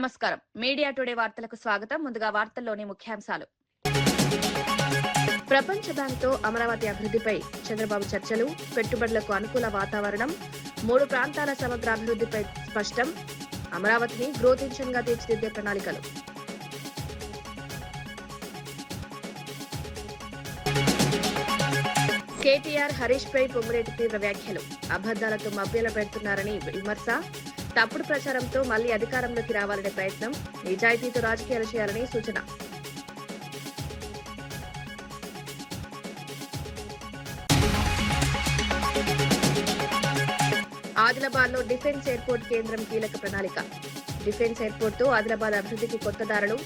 నమస్కారం. Media today వార్తలకు స్వాగతం. ముందుగా వార్తల్లోని ముఖ్యాంశాలు. ప్రపంచ బ్యాంక్తో అమరావతి అభివృద్ధిపై చంద్రబాబు చర్చలు, పెట్టుబడులకు అనుకూల వాతావరణం, 3 ప్రాంతాల సమగ్ర అభివృద్ధిపై స్పష్టం, అమరావతిని గ్రోత్ ఇంజిన్ గా తీర్చిదిద్దే ప్రణాళికలు. కేటీఆర్, హరీష్ పై పొంగులేటి తీవ్ర వ్యాఖ్యలు, అబద్దాలతో మభ్యల పెడుతున్నారని విమర్శ, తప్పుడు ప్రచారంతో మళ్లీ అధికారంలోకి రావాలనే ప్రయత్నం, నిజాయితీతో రాజకీయాలు చేయాలని సూచన. ఆదిలాబాద్ లో డిఫెన్స్ ఎయిర్పోర్ట్ కేంద్రం కీలక ప్రణాళిక. డిఫెన్స్ ఎయిర్పోర్ట్ తో ఆదిలాబాద్ అభివృద్ధికి కొత్త దారులు,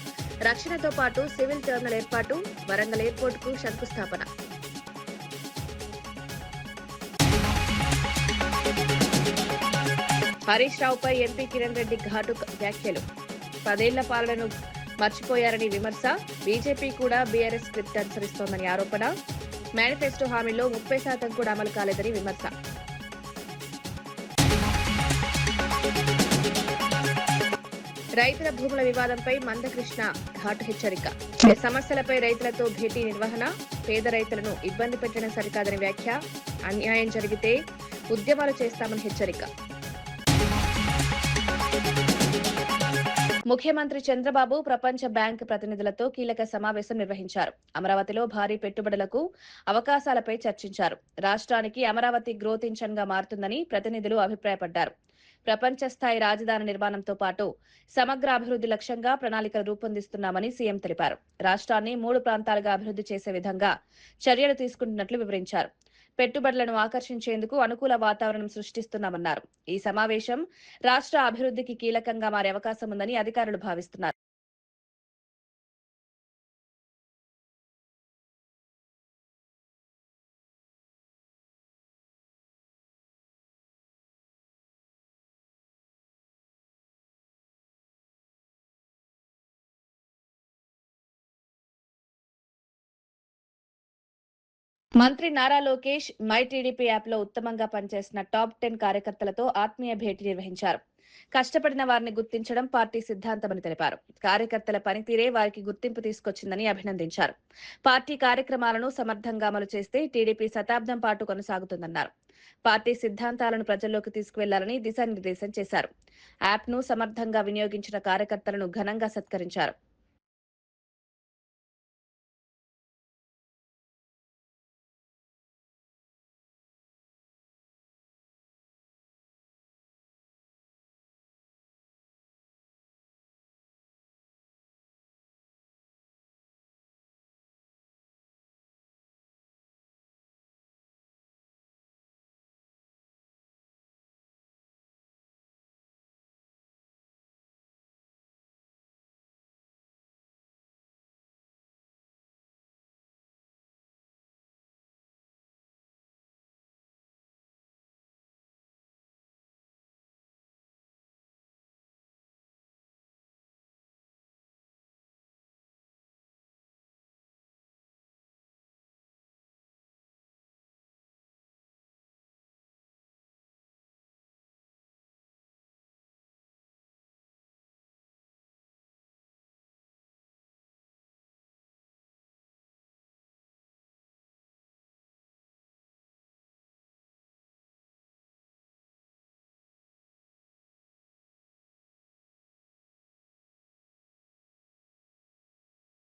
రక్షణతో పాటు సివిల్ టెర్మినల్ ఏర్పాటు, వరంగల్ ఎయిర్పోర్ట్ కు శంకుస్థాపన. హరీష్ రావుపై ఎంపీ కిరణ్ రెడ్డి ఘాటు వ్యాఖ్యలు, 10 ఏళ్ల పాలనను మర్చిపోయారని విమర్శ, బీజేపీ కూడా బీఆర్ఎస్ స్క్రిప్ట్ అనుసరిస్తోందని ఆరోపణ, మేనిఫెస్టో హామీలో 30% కూడా అమలు కాలేదని విమర్శ. రైతుల భూముల వివాదంపై మందకృష్ణ ఘాటు హెచ్చరిక, సమస్యలపై రైతులతో భేటీ నిర్వహణ, పేద రైతులను ఇబ్బంది పెట్టడం సరికాదని వ్యాఖ్య, అన్యాయం జరిగితే ఉద్యమాలు చేస్తామని హెచ్చరిక. ముఖ్యమంత్రి చంద్రబాబు ప్రపంచ బ్యాంక్ ప్రతినిధులతో కీలక సమావేశం నిర్వహించారు. అమరావతిలో భారీ పెట్టుబడులకు అవకాశాలపై చర్చించారు. రాష్ట్రానికి అమరావతి గ్రోత్ ఇంజన్ గా మారుతుందని ప్రతినిధులు అభిప్రాయపడ్డారు. ప్రపంచ స్థాయి రాజధాని నిర్మాణంతో పాటు సమగ్ర అభివృద్ధి లక్ష్యంగా ప్రణాళికలు రూపొందిస్తున్నామని సీఎం తెలిపారు. రాష్ట్రాన్ని 3 ప్రాంతాలుగా అభివృద్ధి చేసే విధంగా చర్యలు తీసుకుంటున్నట్లు వివరించారు. పెట్టుబడులను ఆకర్షించేందుకు అనుకూల వాతావరణం సృష్టిస్తున్నామన్నారు. ఈ సమావేశం రాష్ట్ర అభివృద్ధికి కీలకంగా మారే అవకాశం ఉందని అధికారులు భావిస్తున్నారు. మంత్రి Nara Lokesh my TDP app లో ఉత్తమంగా పనిచేసిన టాప్ 10 కార్యకర్తలతో ఆత్మీయ భేటీ నిర్వహించారు. కష్టపడిన వారిని గుర్తించడం పార్టీ సిద్ధాంతమని తెలిపారు. కార్యకర్తల పనితీరే వారికి గుర్తింపు తీసుకొచ్చిందని అభినందించారు. పార్టీ కార్యక్రమాలను సమర్థంగా అమలు చేస్తే టీడీపీ శతాబ్దం పాటు కొనసాగుతుందన్నారు. పార్టీ సిద్ధాంతాలను ప్రజల్లోకి తీసుకువెళ్లాలని దిశానిర్దేశం చేశారు. యాప్ ను సమర్థంగా వినియోగించిన కార్యకర్తలను ఘనంగా సత్కరించారు.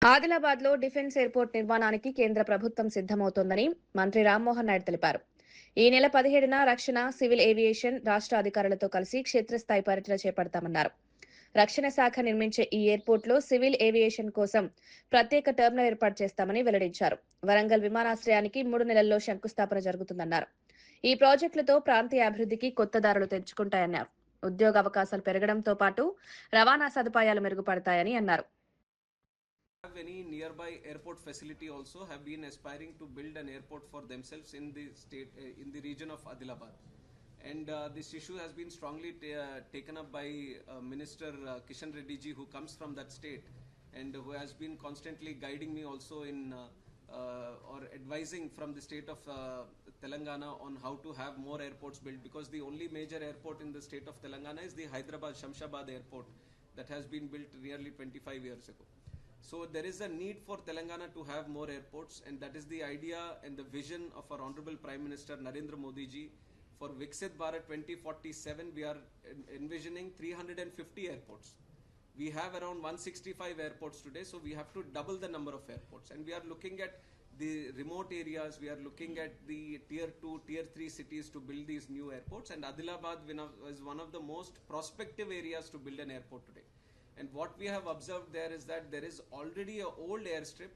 ఆదిలాబాద్ లో డిఫెన్స్ ఎయిర్పోర్ట్ నిర్మాణానికి కేంద్ర ప్రభుత్వం సిద్దమవుతోందని మంత్రి రామ్మోహన్ నాయుడు తెలిపారు. ఈ నెల 17న రక్షణ, సివిల్ ఏవియేషన్ రాష్ట్ర అధికారులతో కలిసి క్షేత్రస్థాయి పర్యటన చేపడతామన్నారు. రక్షణ శాఖ నిర్మించే ఈ ఎయిర్పోర్ట్ లో సివిల్ ఏవియేషన్ కోసం ప్రత్యేక టెర్మినల్ ఏర్పాటు చేస్తామని వెల్లడించారు. వరంగల్ విమానాశ్రయానికి 3 నెలల్లో శంకుస్థాపన జరుగుతుందన్నారు. ఈ ప్రాజెక్టులతో ప్రాంతీయ అభివృద్ధికి కొత్త దారులు తెరుచుకుంటాయన్నారు. ఉద్యోగ అవకాశాలు పెరగడంతో పాటు రవాణా సదుపాయాలు మెరుగుపడతాయని అన్నారు. Have any nearby airport facility also have been aspiring to build an airport for themselves in the state in the region of Adilabad, and this issue has been strongly taken up by Minister Kishan Reddy ji, who comes from that state and who has been constantly guiding me also in or advising from the state of Telangana on how to have more airports built, because the only major airport in the state of Telangana is the Hyderabad Shamshabad airport. that has been built nearly 25 years ago. So there is a need for Telangana to have more airports, and that is the idea and the vision of our Honorable Prime Minister Narendra Modi ji. For Viksit Bharat 2047, we are envisioning 350 airports. We have around 165 airports today, so we have to double the number of airports. And we are looking at the remote areas, we are looking at the tier 2, tier 3 cities to build these new airports. And Adilabad is one of the most prospective areas to build an airport today. And what we have observed there is that there is already an old airstrip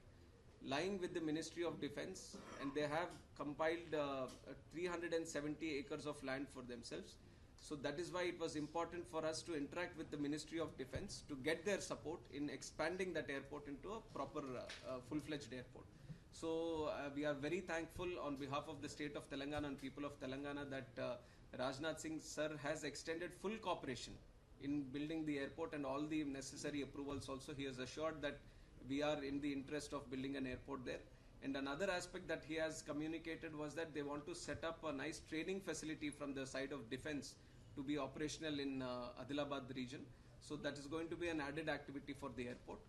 lying with the Ministry of Defence, and they have compiled 370 acres of land for themselves. So that is why it was important for us to interact with the Ministry of Defence to get their support in expanding that airport into a proper full-fledged airport. So we are very thankful on behalf of the state of Telangana and people of Telangana that Rajnath Singh sir has extended full cooperation in building the airport, and all the necessary approvals also. He has assured that we are in the interest of building an airport there. And another aspect that he has communicated was that they want to set up a nice training facility from the side of defense to be operational in Adilabad region. So that is going to be an added activity for the airport.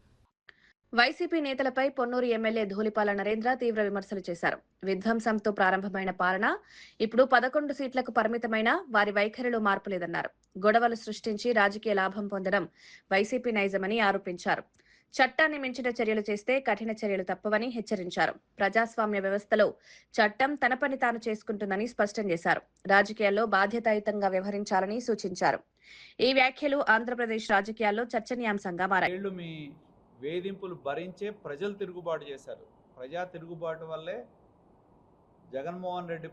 YCP నేతలపై Ponnuru MLA Dhulipala Narendra తీవ్ర విమర్శలు చేశారు. విధ్వంసంతో ప్రారంభమైన పాలన ఇప్పుడు 11 సీట్లకు పరిమితమైన వారి వైఖరిలో మార్పు లేదన్నారు. గొడవలు సృష్టించి రాజకీయ లాభం పొందడం వైసీపీ నైజమని ఆరోపించారు. చట్టాన్ని మించిన చర్యలు చేస్తే కఠిన చర్యలు తప్పవని హెచ్చరించారు. ప్రజాస్వామ్య వ్యవస్థలో చట్టం తన పని తాను చేసుకుంటుందని స్పష్టం చేశారు. రాజకీయాల్లో బాధ్యతాయుతంగా వ్యవహరించాలని సూచించారు. ఈ వ్యాఖ్యలు ఆంధ్రప్రదేశ్ రాజకీయాల్లో చర్చనీయాంశంగా మారాయి. వేధింపులు భరించే ప్రజలు తిరుగుబాటు చేశారు. ప్రజా తిరుగుబాటు వల్లే జగన్మోహన్ రెడ్డి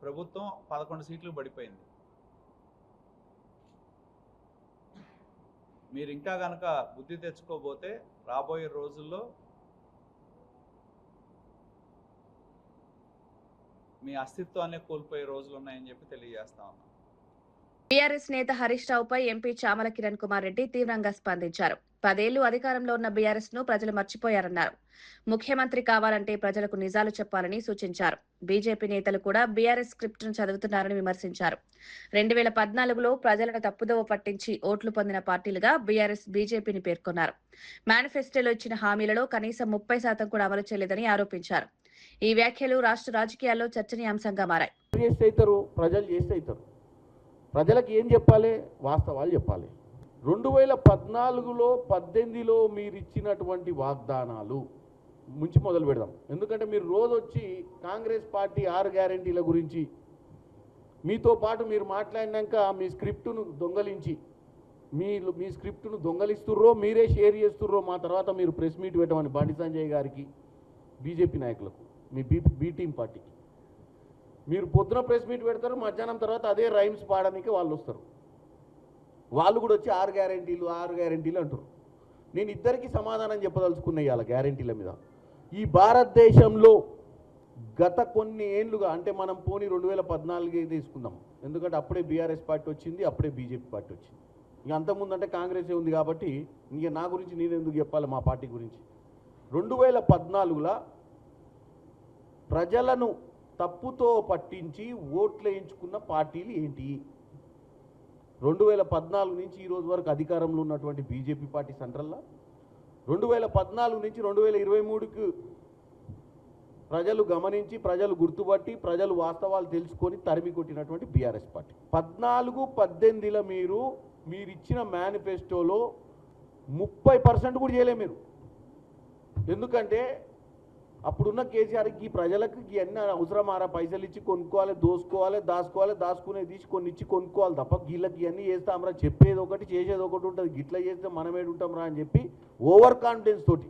ప్రభుత్వం 11 సీట్లు పడిపోయింది. మీరు ఇంకా కనుక బుద్ధి తెచ్చుకోబోతే రాబోయే రోజుల్లో మీ అస్తిత్వాన్ని కోల్పోయే రోజులు ఉన్నాయని చెప్పి తెలియజేస్తా ఉన్నాం. బీఆర్ఎస్ నేత హరీష్ రావుపై ఎంపీ చామల కిరణ్ కుమార్ రెడ్డి తీవ్రంగా స్పందించారు. 10 ఏళ్లు అధికారంలో ఉన్న బీఆర్ఎస్ ను ప్రజలు మర్చిపోయారన్నారు. ముఖ్యమంత్రి కావాలంటే ప్రజలకు నిజాలు చెప్పాలని సూచించారు. బీజేపీ నేతలు కూడా బీఆర్ఎస్ స్క్రిప్ట్ ను చదువుతున్నారని విమర్శించారు. 2014లో ప్రజలను తప్పుదోవ పట్టించి ఓట్లు పొందిన పార్టీలుగా బీఆర్ఎస్ బీజేపీని పేర్కొన్నారు. మేనిఫెస్టోలో ఇచ్చిన హామీలలో కనీసం 30% కూడా అమలు చేయలేదని ఆరోపించారు. ఈ వ్యాఖ్యలు రాష్ట్ర రాజకీయాల్లో చర్చనీయాంశంగా మారాయి. ప్రజలకు ఏం చెప్పాలి? వాస్తవాలు చెప్పాలి. 2014లో 18లో మీరు ఇచ్చినటువంటి వాగ్దానాలు నుంచి మొదలు పెడదాం. ఎందుకంటే మీరు రోజు వచ్చి కాంగ్రెస్ పార్టీ 6 గ్యారెంటీల గురించి మీతో పాటు మీరు మాట్లాడినాక మీ స్క్రిప్టును దొంగలించి మీ స్క్రిప్టును దొంగలిస్తుర్రో మీరే షేర్ చేస్తుర్రో మా తర్వాత మీరు ప్రెస్ మీట్ పెట్టమని బండి సంజయ్ గారికి, బీజేపీ నాయకులకు, మీ బీ టీం పార్టీకి మీరు పొద్దున ప్రెస్ మీట్ పెడతారు, మధ్యాహ్నం తర్వాత అదే రైమ్స్ పాడడానికి వాళ్ళు వస్తారు. వాళ్ళు కూడా వచ్చి 6 గ్యారెంటీలు అంటారు. నేను ఇద్దరికి సమాధానం చెప్పదలుచుకున్న ఇవాళ గ్యారెంటీల మీద. ఈ భారతదేశంలో గత కొన్ని ఏళ్ళుగా, అంటే మనం పోనీ 2014 తీసుకుందాం, ఎందుకంటే అప్పుడే బీఆర్ఎస్ పార్టీ వచ్చింది, అప్పుడే బీజేపీ పార్టీ వచ్చింది. ఇక అంతకుముందు అంటే కాంగ్రెసే ఉంది కాబట్టి ఇంక నా గురించి నేను ఎందుకు చెప్పాలి మా పార్టీ గురించి. 2014లో ప్రజలను తప్పుతో పట్టించి ఓట్లు వేయించుకున్న పార్టీలు ఏంటి? 2014 నుంచి ఈ రోజు వరకు అధికారంలో ఉన్నటువంటి బీజేపీ పార్టీ సెంట్రల్లో, 2014 నుంచి 2023కు ప్రజలు గమనించి, ప్రజలు గుర్తుపట్టి, ప్రజలు వాస్తవాలు తెలుసుకొని తరిమి కొట్టినటువంటి బీఆర్ఎస్ పార్టీ. 14-18లో మీరు ఇచ్చిన మేనిఫెస్టోలో 30% కూడా చేయలే మీరు. ఎందుకంటే అప్పుడున్న కేసీఆర్కి ప్రజలకు ఇవన్నీ అవసరమారా? పైసలు ఇచ్చి కొనుక్కోవాలి, దాచుకోవాలి, దాచుకునేది తీసి కొన్ని ఇచ్చి కొనుక్కోవాలి తప్ప వీళ్ళకి ఇవన్నీ చేస్తామరా, చెప్పేది ఒకటి చేసేది ఒకటి ఉంటుంది, గిట్లా చేస్తే మనం ఏడుంటాంరా అని చెప్పి ఓవర్ కాన్ఫిడెన్స్ తోటి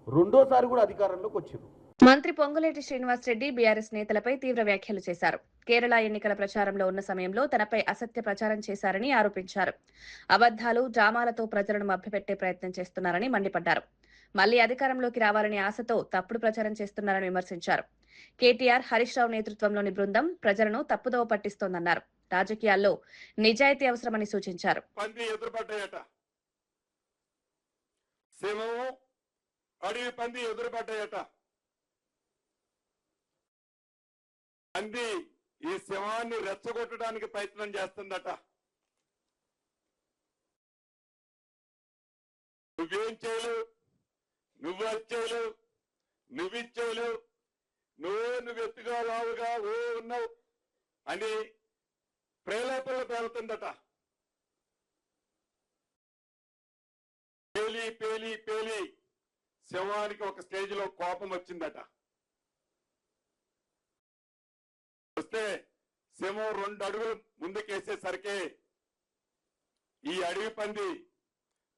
రెండోసారి కూడా అధికారంలోకి వచ్చారు. మంత్రి పొంగులేటి శ్రీనివాసరెడ్డి బీఆర్ఎస్ నేతలపై తీవ్ర వ్యాఖ్యలు చేశారు. కేరళ ఎన్నికల ప్రచారంలో ఉన్న సమయంలో తనపై అసత్య ప్రచారం చేశారని ఆరోపించారు. అబద్దాలు, డ్రామాలతో ప్రజలను మభ్యపెట్టే ప్రయత్నం చేస్తున్నారని మండిపడ్డారు. మళ్లీ అధికారంలోకి రావాలని ఆశతో తప్పుడు ప్రచారం చేస్తున్నారని విమర్శించారు. కేటీఆర్, హరీష్ రావు నేతృత్వంలోని బృందం ప్రజలను తప్పుదోవ పట్టిస్తోందన్నారు. రాజకీయాల్లో నిజాయితీ అవసరమని సూచించారు. ఈ సింహాన్ని రెచ్చగొట్టడానికి ప్రయత్నం చేస్తుందట. నువ్వేం చేయలేవు, నువ్వు అది చేయలేవు, నువ్విది చేయలేవు, నువ్వు ఎత్తుగా లావుగా ఉన్నావు అని ప్రేరేపణలు పేలుతుందట. పేలి పేలి పేలి శవానికి ఒక స్టేజ్ లో కోపం వచ్చిందట. వస్తే సింహం 2 అడుగులు ముందుకేసేసరికి ఈ అడవి పంది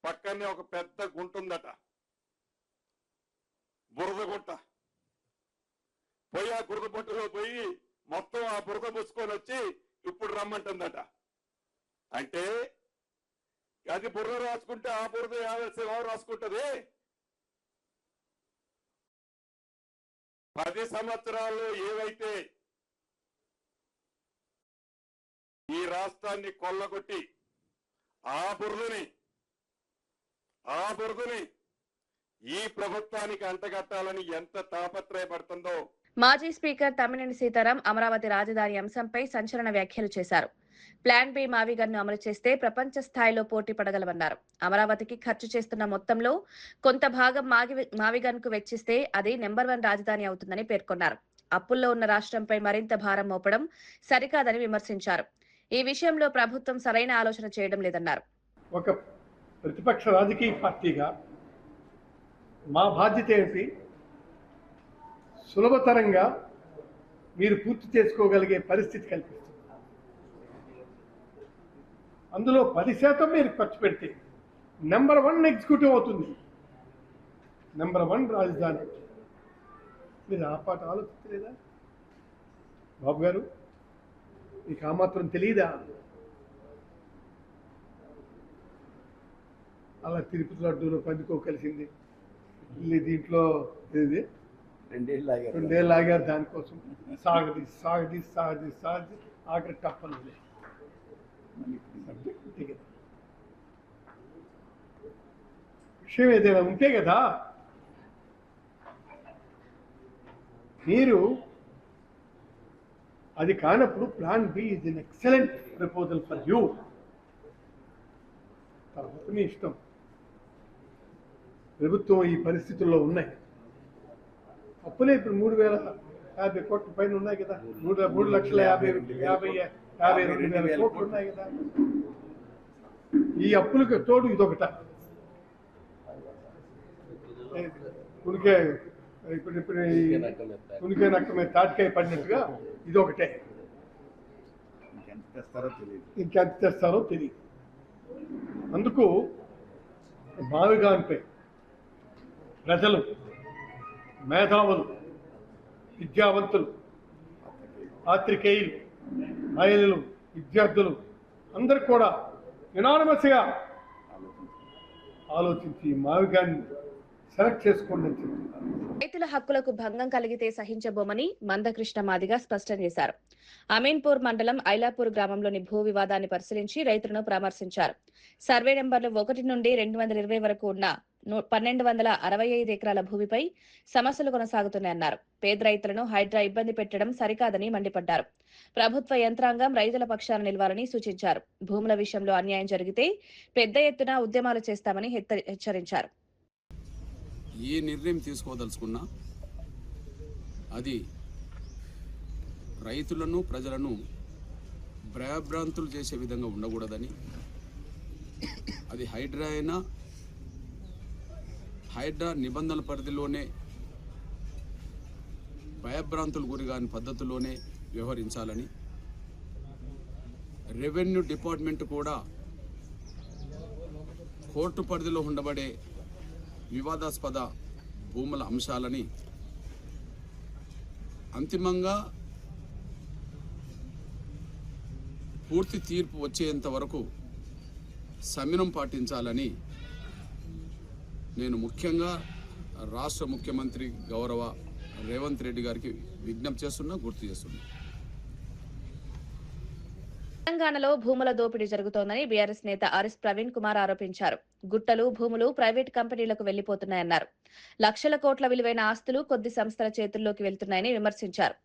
పక్కనే ఒక పెద్ద గుంట ఉందట, బురద గుంట. పోయి ఆ బురద గుంటలో పోయి మొత్తం ఆ బురద పూసుకొని వచ్చి ఇప్పుడు రమ్మంటుందట. అంటే అది బురద రాసుకుంటే ఆ బురద సింహం రాసుకుంటది. 10 సంవత్సరాల్లో ఏవైతే ఈ రాష్ట్రాన్ని కొల్లగొట్టి ఆ బురదని ఈ ప్రభుత్వానికి అంటగట్టాలని ఎంత తాపత్రయపడుతుందో. మాజీ స్పీకర్ తమ్మినేని సీతారాం అమరావతి రాజధాని అంశంపై సంచలన వ్యాఖ్యలు చేశారు. ప్లాన్ బి మావిగన్ను అమలు చేస్తే ప్రపంచ స్థాయిలో పోటీ పడగలమన్నారు. అమరావతికి ఖర్చు చేస్తున్న మొత్తంలో కొంత భాగం మావిగన్కు వెచ్చిస్తే అది నెంబర్ 1 రాజధాని అవుతుందని పేర్కొన్నారు. అప్పుల్లో ఉన్న రాష్ట్రంపై మరింత భారం మోపడం సరికాదని విమర్శించారు. ఈ విషయంలో ప్రభుత్వం సరైన ఆలోచన చేయడం లేదన్నారు. ఒక ప్రతిపక్ష రాజకీయ పార్టీగా మా బాధ్యత ఏంటి? సులభతరంగా మీరు పూర్తి చేసుకోగలిగే పరిస్థితి కల్పిస్తుంది. అందులో 10% మీరు ఖర్చు పెడితే నెంబర్ 1 ఎగ్జిక్యూటివ్ అవుతుంది, నెంబర్ 1 రాజధాని. మీరు ఆ పాట ఆలోచించలేదా బాబు గారు? మీకు ఆ మాత్రం తెలియదా? అలా తిరుపతి లడ్డూలో పందుకో కలిసింది, దీంట్లో ఇది 2 ఏళ్ళు ఆగారు దానికోసం. సాగది ఆఖరి టప్పలు. విషయం ఏదైనా ఉంటే కదా మీరు అది కానప్పుడు plan B is an excellent proposal for you. తర్వాత మీ ఇష్టం. ప్రభుత్వం ఈ పరిస్థితుల్లో ఉన్నాయి. అప్పులే ఇప్పుడు 3,050 కోట్ల పైన ఉన్నాయి కదా, 3,52,000 కోట్లు ఉన్నాయి కదా. ఈ అప్పులకు తోడు ఇదొకట. ఉనికే ఇప్పుడు ఉనికే నక్క మీద తాటికాయ పడినట్టుగా ఇదొకటే. ఇంకెంత తెస్తారో తెలియదు. అందుకు మావిగాన్పై ప్రజలు, మేధావులు, విద్యావంతులు, పాత్రికేయులు, మహిళలు, విద్యార్థులు అందరూ కూడా యునానిమస్గా ఆలోచించి మావిగాన్ని సెలెక్ట్ చేసుకోండి అని చెప్తున్నారు. రైతుల హక్కులకు భంగం కలిగితే సహించబోమని మందకృష్ణ మాదిగ స్పష్టం చేశారు. అమీన్పూర్ మండలం ఐలాపూర్ గ్రామంలోని భూ వివాదాన్ని పరిశీలించి రైతులను పరామర్శించారు. సర్వే నెంబర్లు 1 నుండి 220 వరకు ఉన్న 1,265 ఎకరాల భూమిపై సమస్యలు కొనసాగుతున్నాయన్నారు. పేద రైతులను హైడ్రా ఇబ్బంది పెట్టడం సరికాదని మండిపడ్డారు. ప్రభుత్వ యంత్రాంగం రైతుల పక్షాన నిలవాలని సూచించారు. భూముల విషయంలో అన్యాయం జరిగితే పెద్ద ఎత్తున ఉద్యమాలు చేస్తామని హెచ్చరించారు. ఏ నిర్ణయం తీసుకోదలుచుకున్నా అది రైతులను, ప్రజలను భయభ్రాంతులు చేసే విధంగా ఉండకూడదని, అది హైడ్రా అయినా హైడ్రా నిబంధనల పరిధిలోనే భయభ్రాంతులు గురిగాని పద్ధతిలోనే వ్యవహరించాలని, రెవెన్యూ డిపార్ట్మెంట్ కూడా కోర్టు పరిధిలో ఉండబడే వివాదాస్పద భూముల అంశాలని అంతిమంగా పూర్తి తీర్పు వచ్చేంత వరకు సంయమనం పాటించాలని నేను ముఖ్యంగా రాష్ట్ర ముఖ్యమంత్రి గౌరవ రేవంత్ రెడ్డి గారికి విజ్ఞప్తి చేస్తున్నా, గుర్తు చేస్తున్నా. తెలంగాణలో భూముల దోపిడీ జరుగుతోందని బీఆర్ఎస్ నేత ఆర్ఎస్ ప్రవీణ్ కుమార్ ఆరోపించారు. గుట్టలు, భూములు ప్రైవేట్ కంపెనీలకు వెళ్లిపోతున్నాయన్నారు. లక్షల కోట్ల విలువైన ఆస్తులు కొద్ది సంస్థల చేతుల్లోకి వెళ్తున్నాయని విమర్శించారు.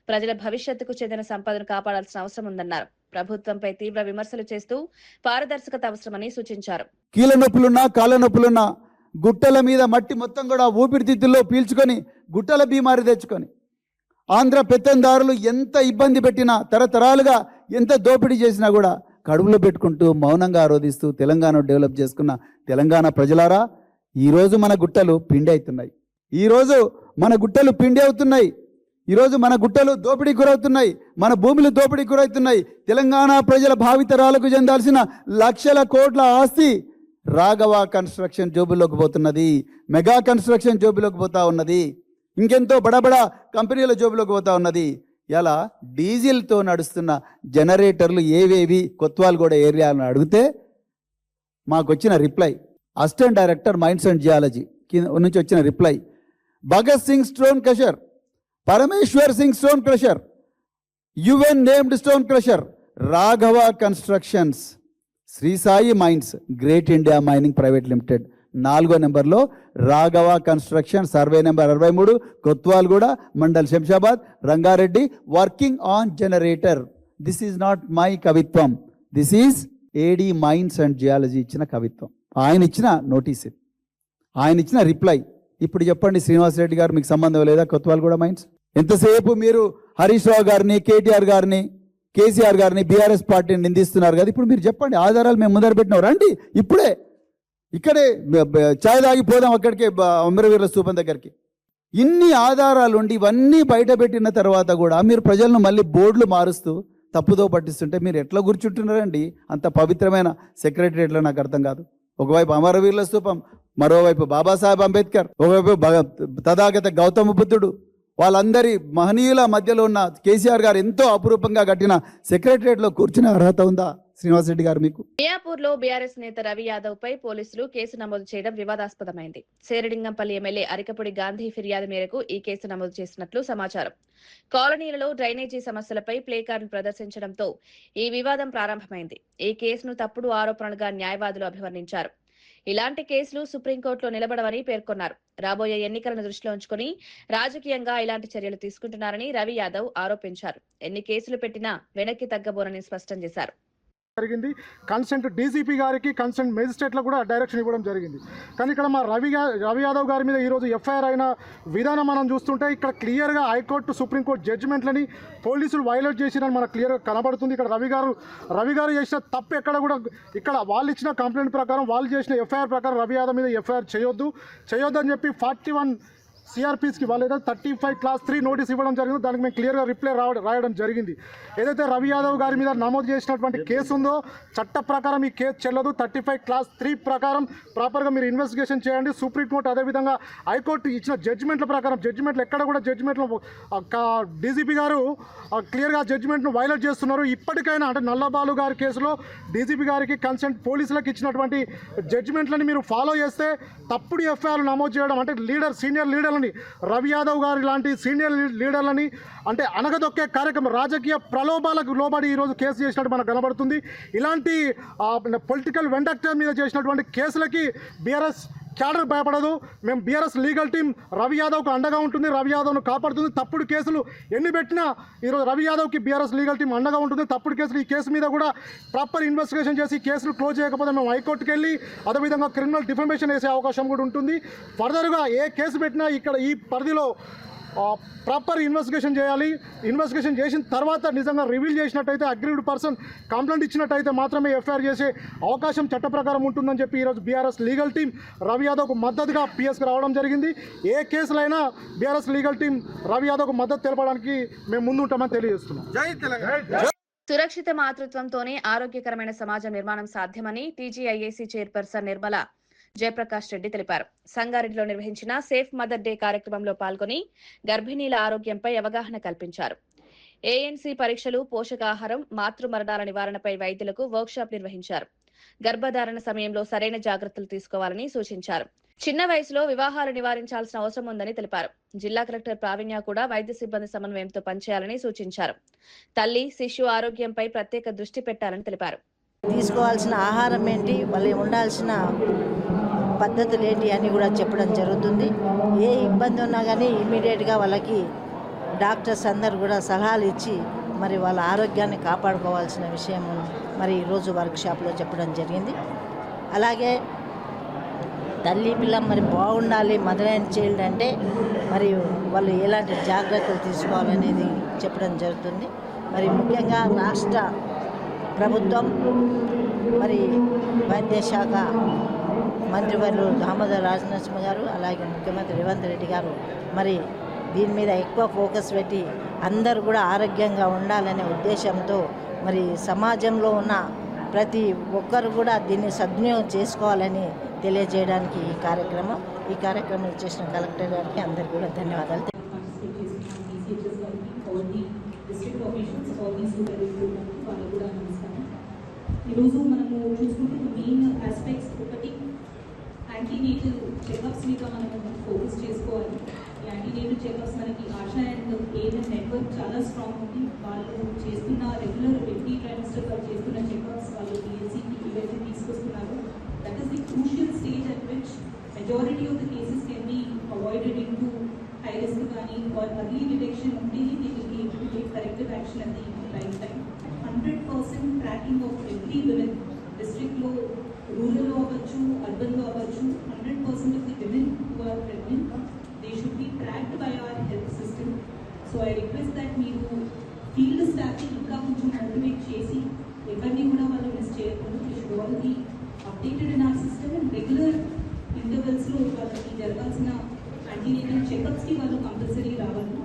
ప్రజల భవిష్యత్తుకు చెందిన సంపదను కాపాడాల్సిన అవసరం ఉందన్నారు. ప్రభుత్వంపై తీవ్ర విమర్శలు చేస్తూ పారదర్శకత అవసరమని సూచించారు. కీళ్ళ నొప్పులున్నా, కాళ్ళ నొప్పులున్నా గుట్టల మీద మట్టి మొత్తం కూడా ఊపిరితిత్తుల్లో పీల్చుకొని గుట్టల బీమారి తెచ్చుకొని ఆంధ్ర పెత్తందారులు ఎంత ఇబ్బంది పెట్టినా తరతరాలుగా ఎంత దోపిడీ చేసినా కూడా కడుపులో పెట్టుకుంటూ మౌనంగా ఆరోధిస్తూ తెలంగాణ డెవలప్ చేసుకున్న తెలంగాణ ప్రజలారా, ఈరోజు మన గుట్టలు పిండి అవుతున్నాయి. ఈరోజు మన గుట్టలు పిండి అవుతున్నాయి. ఈరోజు మన గుట్టలు దోపిడీకి గురవుతున్నాయి. మన భూములు దోపిడీకి గురవుతున్నాయి. తెలంగాణ ప్రజల భావితరాలకు చెందాల్సిన లక్షల కోట్ల ఆస్తి రాఘవ కన్స్ట్రక్షన్ జోబులోకి పోతున్నది. మెగా కన్స్ట్రక్షన్ జోబులోకి పోతా ఉన్నది. ఇంకెంతో బడబడా కంపెనీల జోబులోకి పోతా ఉన్నది. ఇలా డీజిల్తో నడుస్తున్న జనరేటర్లు ఏవేవి కొత్వాల్గూడ ఏరియాలను అడిగితే మాకు వచ్చిన reply, assistant director mines and geology నుంచి వచ్చిన reply, Bhagat Singh stone crusher, Parameshwar Singh stone crusher, unnamed stone crusher, Raghava constructions, Shri Sai mines, great India mining private limited. 4వ నెంబర్లో Raghava construction, survey number 63, Kothwalguda, mandal Shamshabad, Rangareddy, working on generator. This is not my కవిత్వం, this is AD mines and geology ఇచ్చిన కవిత్వం. ఆయన ఇచ్చిన notice ఇది, ఆయన ఇచ్చిన రిప్లై. ఇప్పుడు చెప్పండి శ్రీనివాసరెడ్డి గారు, మీకు సంబంధం లేదా కొత్వాల్గూడ మైన్స్? ఎంతసేపు మీరు హరీష్ రావు గారిని, కేటీఆర్ గారిని, కేసీఆర్ గారిని, బీఆర్ఎస్ పార్టీని నిందిస్తున్నారు కదా, ఇప్పుడు మీరు చెప్పండి ఆధారాలు మేము ముందర పెట్టినాం, రండి ఇప్పుడే ఇక్కడే ఛాయ్ తాగిపోదాం అక్కడికే అమరవీరుల స్తూపం దగ్గరికి. ఇన్ని ఆధారాలు ఉండి ఇవన్నీ బయట పెట్టిన తర్వాత కూడా మీరు ప్రజలను మళ్ళీ బోర్డులు మారుస్తూ తప్పుదో పట్టిస్తుంటే మీరు ఎట్లా కూర్చుంటున్నారండి? అంత పవిత్రమైన సెక్రటరియట్లో నాకు అర్థం కాదు. ఒకవైపు అమరవీరుల స్తూపం, మరోవైపు బాబాసాహెబ్ అంబేద్కర్, ఒకవైపు తథాగత గౌతమ బుద్ధుడు, వాళ్ళందరి మహనీయుల మధ్యలో ఉన్న కేసీఆర్ గారు ఎంతో అపురూపంగా కట్టిన సెక్రటరియట్లో కూర్చునే అర్హత ఉందా శ్రీనివాసరెడ్డి గారు మీకు? మియాపూర్ లో బీఆర్ఎస్ నేత రవి యాదవ్ పై పోలీసులు కేసు నమోదు చేయడం వివాదాస్పదమైంది. శేరిలింగంపల్లి ఎమ్మెల్యే అరికపూడి గాంధీ ఫిర్యాదు మేరకు ఈ కేసు నమోదు చేసినట్లు సమాచారం. కాలనీలలో డ్రైనేజీ సమస్యలపై ప్లేకార్డును ప్రదర్శించడంతో ఈ వివాదం ప్రారంభమైంది. ఈ కేసును తప్పుడు ఆరోపణలుగా న్యాయవాదులు అభివర్ణించారు. ఇలాంటి కేసులు సుప్రీంకోర్టులో నిలబడవని పేర్కొన్నారు. రాబోయే ఎన్నికలను దృష్టిలో ఉంచుకుని రాజకీయంగా ఇలాంటి చర్యలు తీసుకుంటున్నారని రవి యాదవ్ ఆరోపించారు. ఎన్ని కేసులు పెట్టినా వెనక్కి తగ్గబోనని స్పష్టం చేశారు. జరిగింది. కన్సెంట్ డీసీపీ గారికి, కన్సెంట్ మేజిస్ట్రేట్లో కూడా డైరెక్షన్ ఇవ్వడం జరిగింది. కానీ ఇక్కడ మా రవి యాదవ్ గారి మీద ఈరోజు ఎఫ్ఐఆర్ అయిన విధానం మనం చూస్తుంటే ఇక్కడ క్లియర్గా హైకోర్టు, సుప్రీంకోర్టు జడ్జిమెంట్లని పోలీసులు వైలేట్ చేసిరని మనకు క్లియర్గా కనబడుతుంది. ఇక్కడ రవి గారు చేసిన తప్పు ఎక్కడ కూడా, ఇక్కడ వాళ్ళు ఇచ్చిన కంప్లైంట్ ప్రకారం, వాళ్ళు చేసిన ఎఫ్ఐఆర్ ప్రకారం రవి యాదవ్ మీద ఎఫ్ఐఆర్ చేయొద్దు అని చెప్పి 41 సిఆర్పీస్కి వాళ్ళు ఏదైతే 35 క్లాస్ 3 నోటీస్ ఇవ్వడం జరిగిందో దానికి మేము క్లియర్గా రిప్లై రాయడం జరిగింది. ఏదైతే రవి యాదవ్ గారి మీద నమోదు చేసినటువంటి కేసు ఉందో చట్ట ప్రకారం ఈ కేసు చెల్లదు. 35 క్లాస్ 3 ప్రకారం ప్రాపర్గా మీరు ఇన్వెస్టిగేషన్ చేయండి. సుప్రీంకోర్టు అదేవిధంగా హైకోర్టు ఇచ్చిన జడ్జిమెంట్ల ప్రకారం, జడ్జిమెంట్లు ఎక్కడ కూడా జడ్జిమెంట్లో డీజీపీ గారు క్లియర్గా జడ్జిమెంట్ను వైలేట్ చేస్తున్నారు. ఇప్పటికైనా అంటే నల్లబాలు గారి కేసులో డీజీపీ గారికి, కన్సెంట్ పోలీసులకు ఇచ్చినటువంటి జడ్జిమెంట్లని మీరు ఫాలో చేస్తే తప్పుడు ఎఫ్ఐఆర్లు నమోదు చేయడం అంటే సీనియర్ లీడర్లని, రవి యాదవ్ గారి లాంటి సీనియర్ లీడర్లని అంటే అనగదొక్కే కార్యక్రమం, రాజకీయ ప్రలోభాలకు లోబడి ఈరోజు కేసు చేసినట్టు మనకు కనబడుతుంది. ఇలాంటి పొలిటికల్ వెండక్టర్ మీద చేసినటువంటి కేసులకి బీఆర్ఎస్ క్యాడర్ భయపడదు. మేము బీఆర్ఎస్ లీగల్ టీం రవి యాదవ్కు అండగా ఉంటుంది, రవి యాదవ్ను కాపాడుతుంది. తప్పుడు కేసులు ఎన్ని పెట్టినా ఈరోజు రవి యాదవ్కి బీఆర్ఎస్ లీగల్ టీం అండగా ఉంటుంది. తప్పుడు కేసులు, ఈ కేసు మీద కూడా ప్రాపర్ ఇన్వెస్టిగేషన్ చేసి కేసులు క్లోజ్ చేయకపోతే మేము హైకోర్టుకి వెళ్ళి అదేవిధంగా క్రిమినల్ డిఫమేషన్ వేసే అవకాశం కూడా ఉంటుంది. ఫర్దర్గా ఏ కేసు పెట్టినా ఇక్కడ ఈ పరిధిలో ప్రాపర్ ఇన్వెస్టిగేషన్ చేయాలి. ఇన్వెస్టిగేషన్ చేసిన తర్వాత నిజంగా రివీల్ చేసినట్టయితే, అగ్రీవ్డ్ పర్సన్ కంప్లైంట్ ఇచ్చినట్టయితే మాత్రమే ఎఫ్ఐఆర్ చేసే అవకాశం చట్ట ప్రకారం ఉంటుందని చెప్పి ఈరోజు బీఆర్ఎస్ లీగల్ టీం రవి యాదవ్కు మద్దతుగా పిఎస్కి రావడం జరిగింది. ఏ కేసులైనా బీఆర్ఎస్ లీగల్ టీం రవి యాదవ్కు మద్దతు తెలపడానికి మేము ముందుంటామని తెలియజేస్తున్నాం. సురక్షిత మాతృత్వంతోనే ఆరోగ్యకరమైన సమాజ నిర్మాణం సాధ్యమని టీజీఐఏసీ చైర్పర్సన్ నిర్మల జయప్రకాష్ రెడ్డి తెలిపారు. సంగారెడ్డిలో నిర్వహించిన సేఫ్ మదర్ డే కార్యక్రమంలో పాల్గొని గర్భిణీల ఆరోగ్యంపై అవగాహన కల్పించారు. ఏఎన్సీ పరీక్షలు, పోషకాహారం, మాతృ మరణాల నివారణపై వైద్యులకు వర్క్షాప్ నిర్వహించారు. గర్భధారణ సమయంలో సరైన జాగ్రత్తలు తీసుకోవాలని సూచించారు. చిన్న వయసులో వివాహాలు నివారించాల్సిన అవసరం ఉందని తెలిపారు. జిల్లా కలెక్టర్ ప్రావీణ్య కూడా వైద్య సిబ్బంది సమన్వయంతో పనిచేయాలని సూచించారు. తల్లి, శిశు ఆరోగ్యంపై ప్రత్యేక దృష్టి పెట్టాలని తెలిపారు. తీసుకోవాల్సిన ఆహారం ఏంటి, వాళ్ళు ఉండాల్సిన పద్ధతులు ఏంటి అని కూడా చెప్పడం జరుగుతుంది. ఏ ఇబ్బంది ఉన్నా కానీ ఇమీడియట్గా వాళ్ళకి డాక్టర్స్ అందరు కూడా సలహాలు ఇచ్చి మరి వాళ్ళ ఆరోగ్యాన్ని కాపాడుకోవాల్సిన విషయం మరి ఈరోజు వర్క్షాప్లో చెప్పడం జరిగింది. అలాగే తల్లి పిల్ల మరి బాగుండాలి, మదర్ అండ్ చైల్డ్ అంటే మరి వాళ్ళు ఎలాంటి జాగ్రత్తలు తీసుకోవాలనేది చెప్పడం జరుగుతుంది. మరి ముఖ్యంగా రాష్ట్ర ప్రభుత్వం మరి వైద్య శాఖ మంత్రివర్యులు దామోదర్ రాజనరసింహ గారు, అలాగే ముఖ్యమంత్రి రేవంత్ రెడ్డి గారు మరి దీని మీద ఎక్కువ ఫోకస్ పెట్టి అందరూ కూడా ఆరోగ్యంగా ఉండాలనే ఉద్దేశంతో మరి సమాజంలో ఉన్న ప్రతి ఒక్కరు కూడా దీన్ని సద్వినియోగం చేసుకోవాలని తెలియజేయడానికి ఈ కార్యక్రమం చేసిన కలెక్టర్ గారికి అందరికీ కూడా ధన్యవాదాలు. ఈరోజు మనము చూసుకుంటే మెయిన్ ఆస్పెక్ట్స్ ఒకటి యాంటీనేటల్ చెకప్స్ మీద మనము ఫోకస్ చేసుకోవాలి. ఈ యాంటీనేటల్ చెకప్స్ మనకి ఆశా అండ్ ఏఎన్ఎం నెట్వర్క్ చాలా స్ట్రాంగ్ ఉంది. వాళ్ళు చేస్తున్న రెగ్యులర్ ఎవ్రీ ట్రైమిస్టర్ వాళ్ళు చేస్తున్న చెకప్స్ వాళ్ళు పిఎల్సీకి ఇవన్నీ తీసుకొస్తున్నారు. That is the crucial stage at which majority of the cases can be avoided into high risk కానీ ఆర్ అర్లీ డిటెక్షన్ ఉంటేనే they will be able to take corrective action at the right time. 100% tracking of every women డిస్ట్రిక్ట్లో, రూరల్లో అవ్వచ్చు, అర్బన్లో అవ్వచ్చు, 100% of the women who are pregnant they should be tracked by our health system. So I request that మీరు field స్టాఫ్ని ఇంకా కొంచెం motivate చేసి ఎవరిని కూడా వాళ్ళు మిస్ చేయకుండా they should all be updated in our system and regular ఇంటర్వెల్స్లో వాళ్ళకి జరగాల్సిన యాంటీనేటల్ చెకప్స్కి వాళ్ళు కంపల్సరీ రావాలి.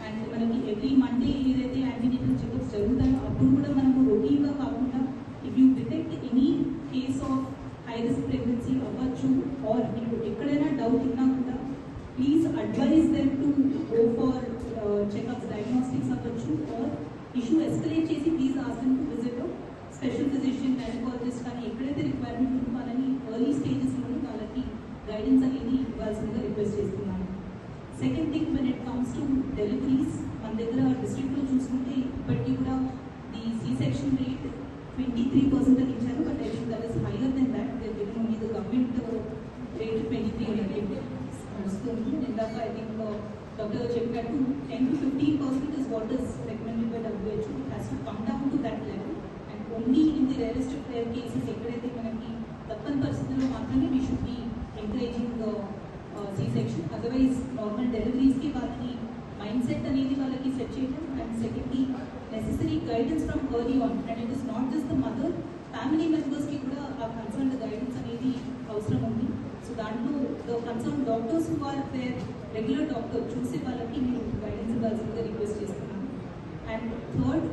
అండ్ మనకి ఎవ్రీ మండే ఏదైతే యాంటీనేటల్ చెకప్స్ జరుగుతాయో అప్పుడు కూడా మనము రొటీన్గా కాకుండా if you detect any case of high risk pregnancy అవ్వచ్చు ఆర్ మీకు ఎక్కడైనా డౌట్ ఉన్నా కూడా please advise them to go for checkups, diagnostics అవ్వచ్చు ఆర్ ఇష్యూ ఎస్కలేట్ చేసి please ask them to visit special physician, gynaecologist కానీ ఎక్కడైతే రిక్వైర్మెంట్ ఉందో వాళ్ళని ఎర్లీ స్టేజెస్లోనే వాళ్ళకి గైడెన్స్ అనేది ఇవ్వాల్సిందిగా రిక్వెస్ట్ చేస్తున్నాను. Second thing, when it comes to deliveries, మన దగ్గర డిస్ట్రిక్ట్లో చూసుకుంటే ఇప్పటికీ కూడా ది సి సెక్షన్ రేట్ 23% అని ఇచ్చారు. But I think that is higher than that. Given only the government rate 23 వస్తుంది. ఇందాక ఐ థింక్ డాక్టర్ చెప్పినట్టు 10 to 15% is what is recommended by WHO. It has to come down to that level and only in the rarest of rare cases ఎక్కడైతే మనకి తప్పని పరిస్థితుల్లో మాత్రమే we should be encouraging C section. Otherwise normal డెలివరీస్కి వాళ్ళని mind set అనేది వాళ్ళకి set చేయడం and secondly necessary guidance from early on. And it is not just the mother, family మెంబర్స్కి కూడా ఆ కన్సర్న్ గైడెన్స్ అనేది అవసరం ఉంది. సో దాంట్లో the concern doctors who are there regular doctor చూసే వాళ్ళకి మీరు గైడెన్స్ ఇవ్వాల్సిందిగా రిక్వెస్ట్ చేస్తున్నాను. And third,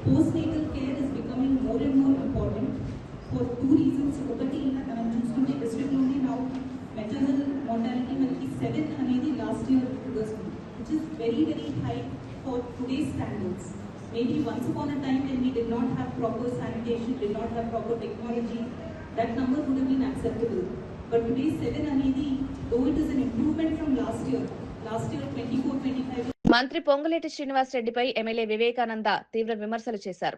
post natal care is becoming more and more important for 2 reasons. ఒకటి, మనం చూసుకుంటే డిస్ట్రిక్ట్లోనే నా మెటర్నల్ మోర్టాలిటీ మనకి 7 అనేది లాస్ట్ ఇయర్ ఫిగర్స్ ఉంది, which is very very high for today's standards. Maybe once upon a time when we did not have proper sanitation, did not have proper technology, that number would have been acceptable. But today 7 అనేది, though it is an improvement from last year 24-25. మంత్రి పొంగులేటి శ్రీనివాస్ రెడ్డిపై MLA Vivekananda తీవ్ర విమర్శలు చేశారు.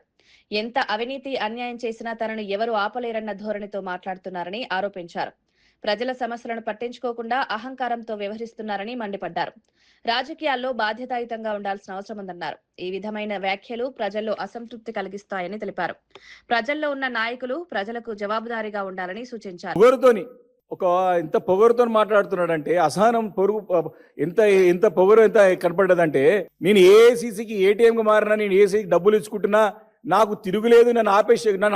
ఎంత అవినీతి అన్యాయం చేసినా తనను ఎవరు ఆపలేరన్న ధోరణితో మాట్లాడుతున్నారని ఆరోపించారు. ప్రజల సమస్యలను పట్టించుకోకుండా అహంకారంతో వ్యవహరిస్తున్నారని మండిపడ్డారు. రాజకీయాల్లో బాధ్యతాయుతంగా ఉండాల్సిన అవసరం ఉందన్నారు. ఈ విధమైన వ్యాఖ్యలు ప్రజల్లో అసంతృప్తి కలిగిస్తాయని తెలిపారు. ప్రజల్లో ఉన్న నాయకులు ప్రజలకు జవాబుదారీగా ఉండాలని సూచించారు. ఇంత పొగరుతో మాట్లాడుతున్నాడంటే అసహనం ఎంత పొగరు ఎంత కనపడ్డదంటే, నేను ఏఐసీసీకి ఏటీఎంగా మారినా, నేను ఏసీకి డబ్బులు ఇచ్చుకుంటున్నా, నాకు తిరుగులేదు, నన్ను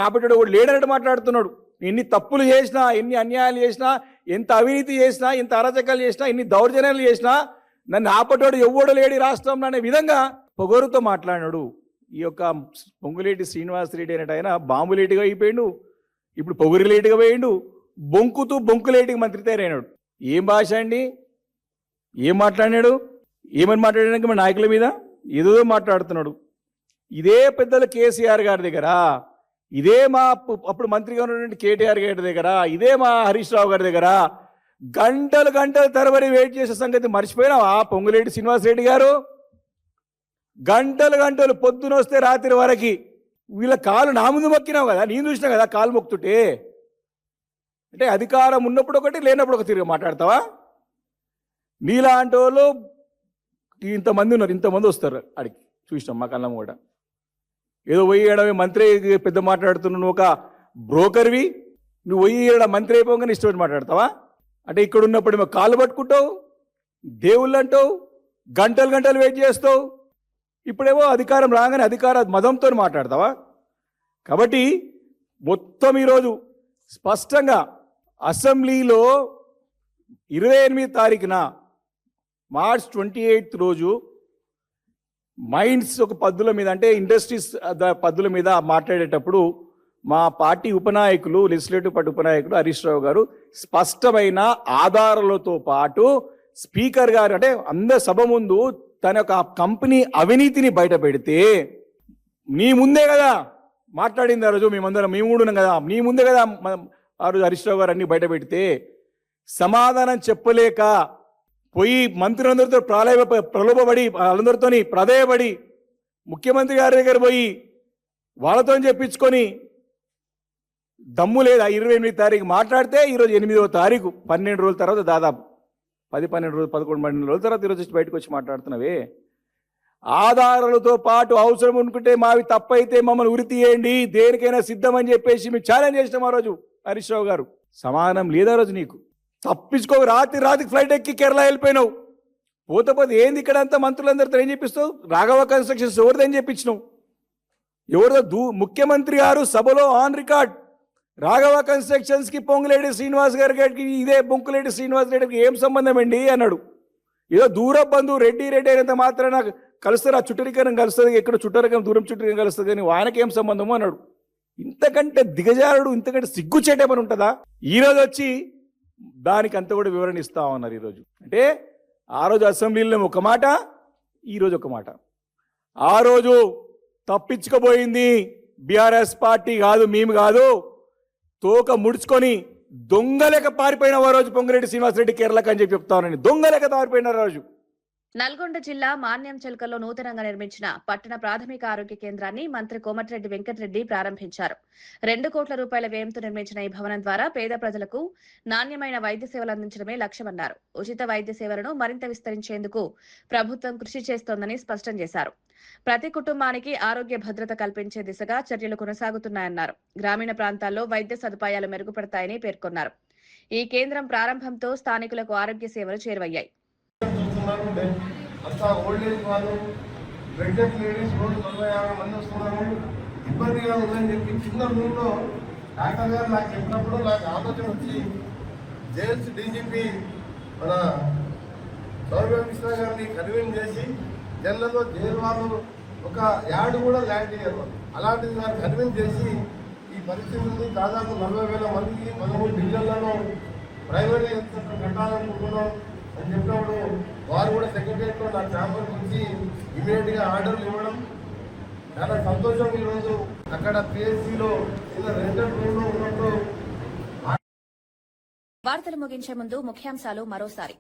ఆపేటాడు కూడా లేడన్నట్టు మాట్లాడుతున్నాడు. ఎన్ని తప్పులు చేసినా, ఎన్ని అన్యాయాలు చేసినా, ఎంత అవినీతి చేసినా, ఎంత అరాచకాలు చేసినా, ఎన్ని దౌర్జన్యాలు చేసినా నన్ను ఆపటోడు ఎవ్వడు లేడి రాష్ట్రంలో అనే విధంగా పొగరుతో మాట్లాడినాడు. ఈ యొక్క పొంగులేటి శ్రీనివాసరెడ్డి అనేట ఆయన బాంబులేటిగా అయిపోయిండు, ఇప్పుడు పొగురులేటిగా పోయిండు, బొంకులేటికి మంత్రి తయారైనాడు. ఏం భాష అండి? ఏం మాట్లాడినాడు? ఏమని మాట్లాడడానికి మన నాయకుల మీద ఏదో మాట్లాడుతున్నాడు. ఇదే పెద్దలు కేసీఆర్ గారి దగ్గర, ఇదే మా అప్పుడు మంత్రిగా ఉన్నటువంటి కేటీఆర్ గారి దగ్గర, ఇదే మా హరీష్ రావు గారి దగ్గర గంటలు తరబడి వెయిట్ చేసే సంగతి మర్చిపోయినావా పొంగులేటి శ్రీనివాసరెడ్డి గారు? గంటలు పొద్దున వస్తే రాత్రి వరకు వీళ్ళ కాలు నా ముందు మొక్కినావు కదా, నేను చూసినా కదా కాలు మొక్కుతుంటే. అంటే అధికారం ఉన్నప్పుడు ఒకటి, లేనప్పుడు ఒక తిరిగి మాట్లాడతావా? నీలాంటి వాళ్ళు ఇంతమంది ఉన్నారు, ఇంతమంది వస్తారు అడిగి చూసినాం మా కళ్ళం కూడా. ఏదో పోయి మంత్రి పెద్ద మాట్లాడుతున్నావు, నువ్వు ఒక బ్రోకర్వి, నువ్వు పోయి మంత్రి అయిపోగానే ఇష్టపడి మాట్లాడతావా? అంటే ఇక్కడ ఉన్నప్పుడు ఏమో కాళ్ళు పట్టుకుంటావు, దేవుళ్ళు అంటావు, గంటలు గంటలు వెయిట్ చేస్తావు. ఇప్పుడేమో అధికారం రాగానే అధికార మదంతో మాట్లాడతావా? కాబట్టి మొత్తం ఈరోజు స్పష్టంగా అసెంబ్లీలో 28 తారీఖున మార్చ్ 28 రోజు మైండ్స్ ఒక పద్ధతుల మీద అంటే ఇండస్ట్రీస్ పద్ధతుల మీద మాట్లాడేటప్పుడు మా party ఉపనాయకులు legislative party ఉపనాయకులు Harish Rao గారు స్పష్టమైన ఆధారాలతో పాటు స్పీకర్ గారు అంటే అందరి సభ ముందు తన యొక్క కంపెనీ అవినీతిని బయట పెడితే నీ ముందే కదా మాట్లాడింది ఆ రోజు. మేమందరం మేము కూడా ఉన్నాం కదా, నీ ముందే కదా ఆ రోజు హరీష్ రావు గారు అన్ని బయట పెడితే సమాధానం చెప్పలేక పోయి మంత్రులందరితో ప్రలోభపడి వాళ్ళందరితో ప్రధేయపడి ముఖ్యమంత్రి గారి దగ్గర పోయి వాళ్ళతో చెప్పించుకొని దమ్ము లేదా 28 తారీఖు మాట్లాడితే ఈరోజు 8వ తారీఖు 12 రోజుల తర్వాత దాదాపు 10-12 రోజులు 11-12 రోజుల తర్వాత ఈరోజు బయటకు వచ్చి మాట్లాడుతున్నావే. ఆధారాలతో పాటు అవసరం అనుకుంటే మావి తప్పైతే మమ్మల్ని ఉరి తీయండి, దేనికైనా సిద్ధమని చెప్పేసి మేము ఛాలెంజ్ చేసినాం ఆ రోజు. హరీష్ రావు గారు సమాధానం లేదా రోజు నీకు? తప్పించుకో, రాత్రికి ఫ్లైట్ ఎక్కి కేరళ వెళ్ళిపోయినావు. పోతే ఏంది ఇక్కడ అంతా మంత్రులందరితో ఏం చెప్పిస్తావు? రాఘవ కన్స్ట్రక్షన్స్ ఎవరిదని చెప్పించినావు? ఎవరిదో ముఖ్యమంత్రి గారు సభలో ఆన్ రికార్డ్ రాఘవ కన్స్ట్రక్షన్స్ కి పొంగులేటి శ్రీనివాస్ గారికి ఇదే బొంకులేటి శ్రీనివాస్ రెడ్డికి ఏం సంబంధం అండి అన్నాడు. ఏదో దూర బంధువు రెడ్డి అయినంత మాత్రాన కలుస్తారు, ఆ చుట్టరికరం కలుస్తుంది, ఎక్కడ చుట్టరికం దూరం చుట్టరికం కలుస్తుంది కానీ ఆయనకి ఏం సంబంధము అన్నాడు. ఇంతకంటే దిగజారుడు, ఇంతకంటే సిగ్గుచేటమని ఉంటుందా? ఈరోజు వచ్చి దానికి అంత కూడా వివరణ ఇస్తా ఉన్నారు. ఈరోజు అంటే ఆ రోజు అసెంబ్లీలో ఒక మాట, ఈరోజు ఒక మాట. ఆ రోజు తప్పించుకోబోయింది బీఆర్ఎస్ పార్టీ కాదు, మేము కాదు. తోక ముడుచుకొని దొంగలేక పారిపోయిన ఆ రోజు పొంగిరెడ్డి శ్రీనివాసరెడ్డి కేరళకు అని చెప్పి చెప్తానని పారిపోయిన రోజు. నల్గొండ జిల్లా మాన్యం చెలకలో నూతనంగా నిర్మించిన పట్టణ ప్రాథమిక ఆరోగ్య కేంద్రాన్ని మంత్రి కోమటిరెడ్డి వెంకటరెడ్డి ప్రారంభించారు. 2 కోట్ల రూపాయల వ్యయంతో నిర్మించిన ఈ భవనం ద్వారా పేద ప్రజలకు నాణ్యమైన వైద్య సేవలు అందించడమే లక్ష్యమన్నారు. ఉచిత వైద్య సేవలను మరింత విస్తరించేందుకు ప్రభుత్వం కృషి చేస్తోందని స్పష్టం చేశారు. ప్రతి కుటుంబానికి ఆరోగ్య భద్రత కల్పించే దిశగా చర్యలు కొనసాగుతున్నాయన్నారు. గ్రామీణ ప్రాంతాల్లో వైద్య సదుపాయాలు మెరుగుపడతాయని పేర్కొన్నారు. ఈ కేంద్రం ప్రారంభంతో స్థానికులకు ఆరోగ్య సేవలు చేరువయ్యాయి. అంతా ఓల్డ్ ఏజ్ వాళ్ళు, ప్రెగ్నెంట్ లేడీస్ రోజు 40-50 మంది వస్తున్నారు, ఇబ్బందిగా ఉందని చెప్పి చిన్న రూమ్లో డాక్టర్ గారు నాకు చెప్పినప్పుడు నాకు ఆలోచన వచ్చి జైల్స్ డీజీపీ మన సౌరభ మిశ్రా గారిని కన్వీన్ చేసి జైళ్ళలో జైలు వాళ్ళు ఒక యార్డు కూడా ల్యాండ్ చేయరు, అలాంటిది వారు కన్వీన్ చేసి ఈ పరిస్థితుల్ని దాదాపు 40,000 మందికి 13 డివిజన్లలో ప్రైవేట్ హెల్త్ సెంటర్ కట్టాలనుకుంటున్నాం అని చెప్పినప్పుడు వారు కూడా సెక్రటరియట్లో నా ఛాంబర్కి వచ్చి ఇమీడియట్గా ఆర్డర్లు ఇవ్వడం చాలా సంతోషం. ఈరోజు అక్కడ పిఎస్సిలో ఇలా రెండర్ రూమ్లో ఉన్నప్పుడు. వార్తలు ముగించే ముందు ముఖ్యాంశాలు మరోసారి.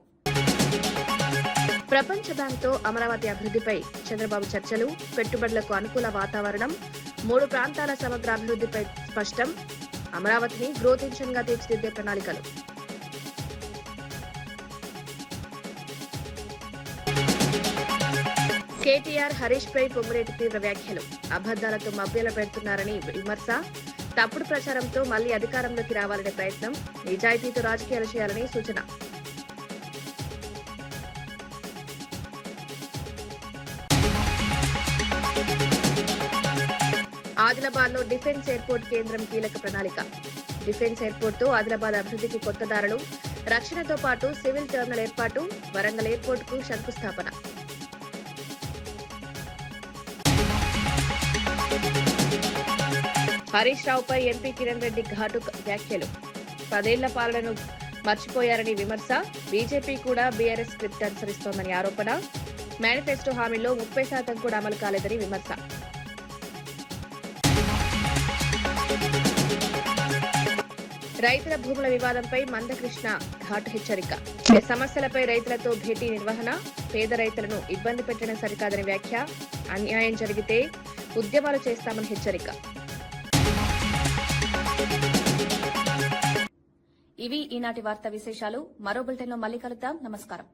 ప్రపంచ బ్యాంక్తో అమరావతి అభివృద్ధిపై చంద్రబాబు చర్చలు, పెట్టుబడులకు అనుకూల వాతావరణం, 3 ప్రాంతాల సమగ్ర అభివృద్ధిపై స్పష్టం, అమరావతిని గ్రోత్ ఇంజిన్ గా తీర్చిదిద్దే ప్రణాళికలు. కేటీఆర్ హరీష్ పై పొంగులేటి తీవ్ర వ్యాఖ్యలు, అబద్దాలతో మభ్యలు పెడుతున్నారని విమర్శ, తప్పుడు ప్రచారంతో మళ్లీ అధికారంలోకి రావాలనే ప్రయత్నం, నిజాయితీతో రాజకీయాలు చేయాలని సూచన. ఆదిలాబాద్ లో డిఫెన్స్ ఎయిర్పోర్ట్ కేంద్రం కీలక ప్రణాళిక. డిఫెన్స్ ఎయిర్పోర్ట్ తో ఆదిలాబాద్ అభివృద్ధికి కొత్త దారులు, రక్షణతో పాటు సివిల్ టెర్మినల్ ఏర్పాటు, వరంగల్ ఎయిర్పోర్ట్ కు శంకుస్థాపన. హరీష్ రావుపై ఎంపీ కిరణ్ రెడ్డి ఘాటు వ్యాఖ్యలు, 10 ఏళ్ల పాలనను మర్చిపోయారని విమర్శ, బీజేపీ కూడా బీఆర్ఎస్ స్క్రిప్ట్ అనుసరిస్తోందని ఆరోపణ, మేనిఫెస్టో హామీలో 30% కూడా అమలు కాలేదని విమర్శ. రైతుల భూముల వివాదంపై మందకృష్ణ ఘాటు హెచ్చరిక, సమస్యలపై రైతులతో భేటీ నిర్వహణ, పేద రైతులను ఇబ్బంది పెట్టడం సరికాదని వ్యాఖ్య, అన్యాయం జరిగితే ఉద్యమాలు చేస్తామని హెచ్చరిక. ఇవి ఈనాటి వార్తా విశేషాలు. మరో బులెటిన్లో మళ్ళీ కలుద్దాం. నమస్కారం.